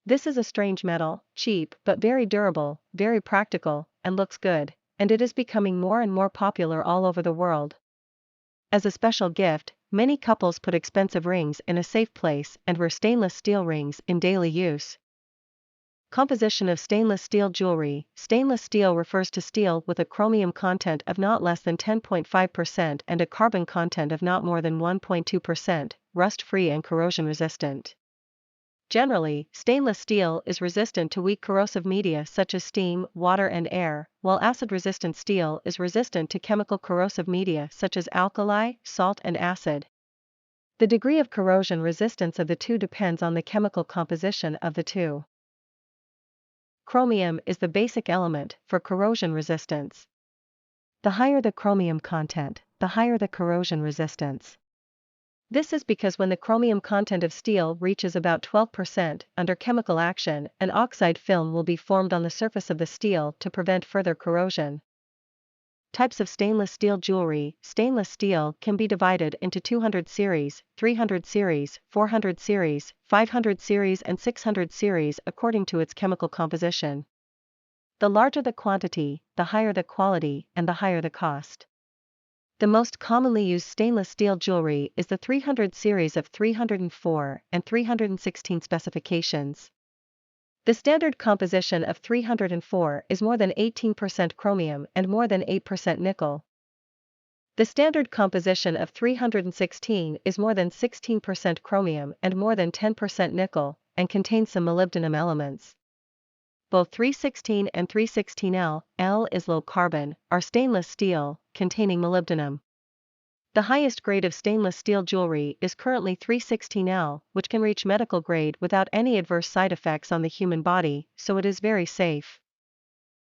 This is a strange metal, cheap but very durable, very practical, and looks good, and it is becoming more and more popular all over the world. As a special gift, many couples put expensive rings in a safe place and wear stainless steel rings in daily use. Composition of stainless steel jewelry. Stainless steel refers to steel with a chromium content of not less than 10.5% and a carbon content of not more than 1.2%, rust-free and corrosion-resistant. Generally, stainless steel is resistant to weak corrosive media such as steam, water and air, while acid-resistant steel is resistant to chemical corrosive media such as alkali, salt and acid. The degree of corrosion resistance of the two depends on the chemical composition of the two. Chromium is the basic element for corrosion resistance. The higher the chromium content, the higher the corrosion resistance. This is because when the chromium content of steel reaches about 12% under chemical action, an oxide film will be formed on the surface of the steel to prevent further corrosion. Types of stainless steel jewelry. Stainless steel can be divided into 200 series, 300 series, 400 series, 500 series and 600 series according to its chemical composition. The larger the quantity, the higher the quality and the higher the cost. The most commonly used stainless steel jewelry is the 300 series of 304 and 316 specifications. The standard composition of 304 is more than 18% chromium and more than 8% nickel. The standard composition of 316 is more than 16% chromium and more than 10% nickel, and contains some molybdenum elements. Both 316 and 316L, L is low carbon, are stainless steel, containing molybdenum. The highest grade of stainless steel jewelry is currently 316L, which can reach medical grade without any adverse side effects on the human body, so it is very safe.